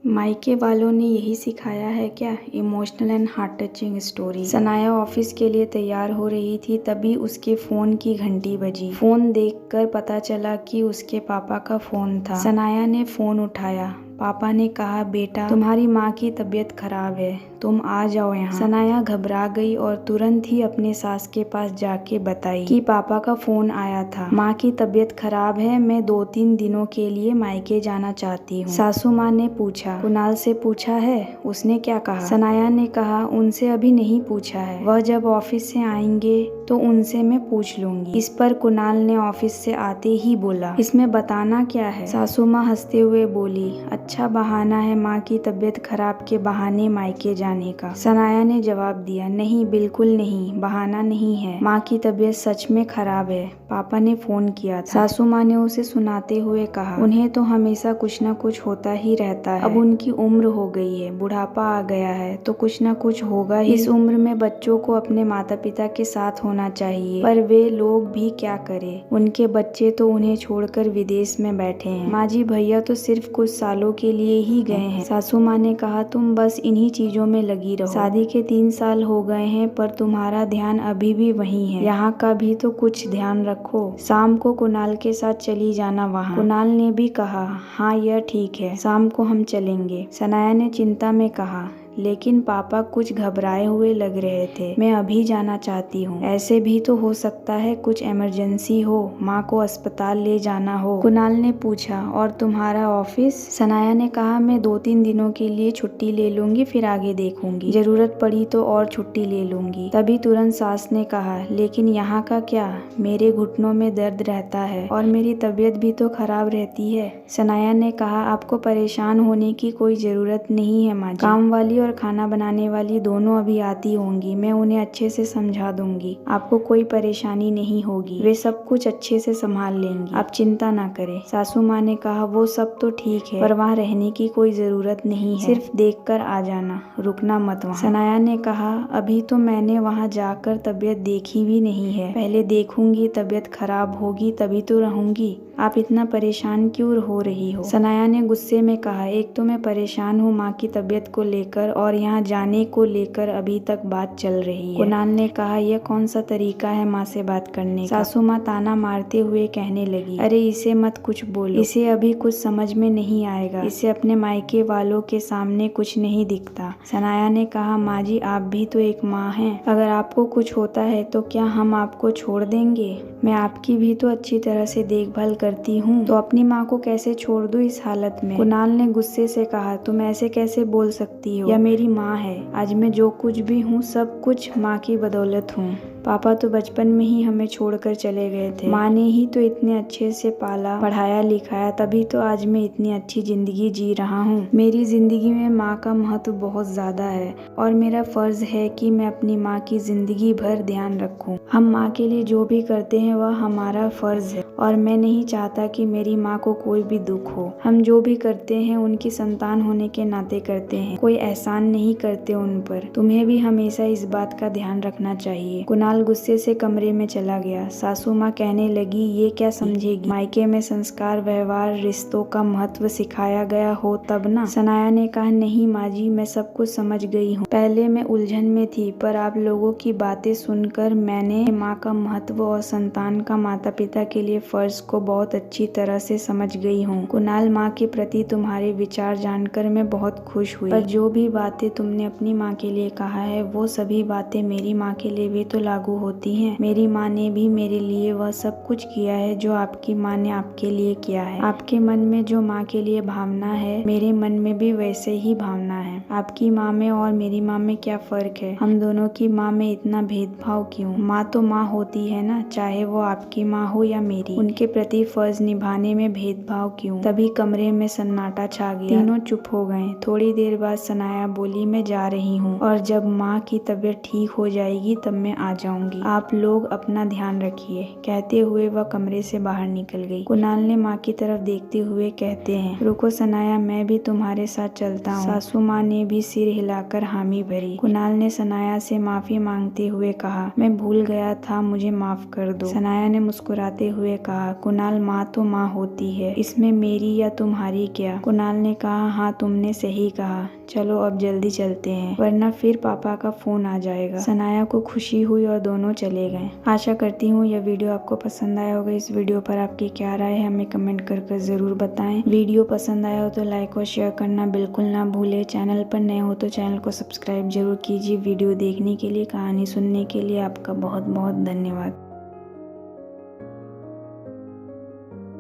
मायके वालों ने यही सिखाया है क्या? Emotional and heart touching story. Sanaya office के लिए तैयार हो रही थी, तभी उसके फोन की घंटी बजी। फोन देखकर पता चला कि उसके पापा का फोन था। सनाया ने फोन उठाया। पापा ने कहा, बेटा तुम्हारी माँ की तबीयत खराब है, तुम आ जाओ यहाँ। सनाया घबरा गई और तुरंत ही अपने सास के पास जाके बताई कि पापा का फोन आया था, माँ की तबीयत खराब है, मैं 2-3 दिनों के लिए मायके जाना चाहती हूँ। सासू माँ ने पूछा, कुणाल से पूछा है? उसने क्या कहा? सनाया ने कहा, उनसे अभी नहीं पूछा है, वह जब ऑफिस से आएंगे तो उनसे मैं पूछ लूंगी। इस पर कुणाल ने ऑफिस से आते ही बोला, इसमें बताना क्या है? सासू माँ हंसते हुए बोली, अच्छा बहाना है माँ की तबीयत खराब के बहाने मायके जाने का। सनाया ने जवाब दिया, नहीं बिल्कुल नहीं, बहाना नहीं है, माँ की तबीयत सच में खराब है, पापा ने फोन किया था। सासू माँ ने उसे सुनाते हुए कहा, उन्हें तो हमेशा कुछ न कुछ होता ही रहता है, अब उनकी उम्र हो गई है, बुढ़ापा आ गया है तो कुछ न कुछ होगा ही। इस उम्र में बच्चों को अपने माता पिता के साथ होना चाहिए, पर वे लोग भी क्या करें, उनके बच्चे तो उन्हें छोड़कर विदेश में बैठे हैं। माँ जी भैया तो सिर्फ कुछ सालों के लिए ही गए हैं। सासू माँ ने कहा, तुम बस इन्हीं चीजों में लगी रहो, शादी के 3 साल हो गए हैं पर तुम्हारा ध्यान अभी भी वहीं है, यहाँ का भी तो कुछ ध्यान रखो। शाम को कुणाल के साथ चली जाना वहाँ। कुणाल ने भी कहा, हाँ यह ठीक है, शाम को हम चलेंगे। सनाया ने चिंता में कहा, लेकिन पापा कुछ घबराए हुए लग रहे थे, मैं अभी जाना चाहती हूँ, ऐसे भी तो हो सकता है कुछ इमरजेंसी हो, माँ को अस्पताल ले जाना हो। कुणाल ने पूछा, और तुम्हारा ऑफिस? सनाया ने कहा, मैं 2-3 दिनों के लिए छुट्टी ले लूंगी, फिर आगे देखूंगी, जरूरत पड़ी तो और छुट्टी ले लूंगी। तभी तुरंत सास ने कहा, लेकिन यहाँ का क्या, मेरे घुटनों में दर्द रहता है और मेरी तबीयत भी तो खराब रहती है। सनाया ने कहा, आपको परेशान होने की कोई जरूरत नहीं है माँ जी, काम वाली और खाना बनाने वाली दोनों अभी आती होंगी, मैं उन्हें अच्छे से समझा दूंगी, आपको कोई परेशानी नहीं होगी, वे सब कुछ अच्छे से संभाल लेंगी, आप चिंता ना करें। सासू माँ ने कहा, वो सब तो ठीक है, पर वहाँ रहने की कोई जरूरत नहीं है, सिर्फ देखकर आ जाना, रुकना मत वहाँ। सनाया ने कहा, अभी तो मैंने वहाँ जाकर तबीयत देखी भी नहीं है, पहले देखूंगी, तबीयत खराब होगी तभी तो रहूंगी, आप इतना परेशान क्यों हो रही हो? सनाया ने गुस्से में कहा, एक तो मैं परेशान हूँ माँ की तबीयत को लेकर और यहाँ जाने को लेकर अभी तक बात चल रही है। कुणाल ने कहा, यह कौन सा तरीका है माँ से बात करने का? सासू माँ ताना मारते हुए कहने लगी, अरे इसे मत कुछ बोलो, इसे अभी कुछ समझ में नहीं आएगा, इसे अपने मायके वालों के सामने कुछ नहीं दिखता। सनाया ने कहा, माँ जी आप भी तो एक माँ हैं, अगर आपको कुछ होता है तो क्या हम आपको छोड़ देंगे? मैं आपकी भी तो अच्छी तरह से देखभाल करती हूँ, तो अपनी माँ को कैसे छोड़ दूँ इस हालत में? कुणाल ने गुस्से से कहा, तुम ऐसे कैसे बोल सकती हो, यह मेरी माँ है, आज मैं जो कुछ भी हूँ सब कुछ माँ की बदौलत हूँ, पापा तो बचपन में ही हमें छोड़कर चले गए थे, माँ ने ही तो इतने अच्छे से पाला पढ़ाया लिखाया, तभी तो आज मैं इतनी अच्छी जिंदगी जी रहा हूँ। मेरी जिंदगी में माँ का महत्व बहुत ज्यादा है और मेरा फर्ज है कि मैं अपनी माँ की जिंदगी भर ध्यान रखूँ। हम माँ के लिए जो भी करते हैं वह हमारा फर्ज है और मैं नहीं चाहता कि मेरी माँ को कोई भी दुख हो। हम जो भी करते हैं उनकी संतान होने के नाते करते हैं, कोई एहसान नहीं करते उन पर। तुम्हें भी हमेशा इस बात का ध्यान रखना चाहिए। कुणाल गुस्से से कमरे में चला गया। सासू माँ कहने लगी, ये क्या समझेगी, मायके में संस्कार व्यवहार रिश्तों का महत्व सिखाया गया हो तब ना। सनाया ने कहा, नहीं माँ जी मैं सब कुछ समझ गई हूँ, पहले मैं उलझन में थी पर आप लोगों की बातें सुनकर मैंने माँ का महत्व और संतान का माता पिता के लिए फर्ज को बहुत अच्छी तरह से समझ गई हूँ। कुणाल माँ के प्रति तुम्हारे विचार जानकर मैं बहुत खुश हुई, पर जो भी बातें तुमने अपनी माँ के लिए कहा है वो सभी बातें मेरी माँ के लिए भी तो लागू होती हैं। मेरी माँ ने भी मेरे लिए वह सब कुछ किया है जो आपकी माँ ने आपके लिए किया है। आपके मन में जो माँ के लिए भावना है मेरे मन में भी वैसे ही भावना है। आपकी माँ में और मेरी माँ में क्या फर्क है, हम दोनों की माँ में इतना भेदभाव क्यों? माँ तो माँ होती है ना, चाहे वो आपकी माँ हो या मेरी, उनके प्रति फर्ज निभाने में भेदभाव क्यों? तभी कमरे में सन्नाटा छा गया, तीनों चुप हो गए। थोड़ी देर बाद सनाया बोली, मैं जा रही हूँ और जब माँ की तबीयत ठीक हो जाएगी तब मैं आ जाऊंगी। जाऊंगी, आप लोग अपना ध्यान रखिए। कहते हुए वह कमरे से बाहर निकल गई। कुणाल ने माँ की तरफ देखते हुए कहते हैं, रुको सनाया, मैं भी तुम्हारे साथ चलता हूँ। सासू माँ ने भी सिर हिलाकर हामी भरी। कुणाल ने सनाया से माफी मांगते हुए कहा, मैं भूल गया था, मुझे माफ कर दो। सनाया ने मुस्कुराते हुए कहा, कुणाल माँ तो माँ होती है, इसमें मेरी या तुम्हारी क्या। कुणाल ने कहा, हाँ तुमने सही कहा, चलो अब जल्दी चलते हैं वरना फिर पापा का फोन आ जाएगा। सनाया को खुशी हुई और दोनों चले गए। आशा करती हूँ यह वीडियो आपको पसंद आया होगा। इस वीडियो पर आपकी क्या राय है हमें कमेंट कर जरूर बताएं। वीडियो पसंद आया हो तो लाइक और शेयर करना बिल्कुल ना भूले। चैनल पर नए हो तो चैनल को सब्सक्राइब जरूर कीजिए। वीडियो देखने के लिए, कहानी सुनने के लिए आपका बहुत बहुत धन्यवाद।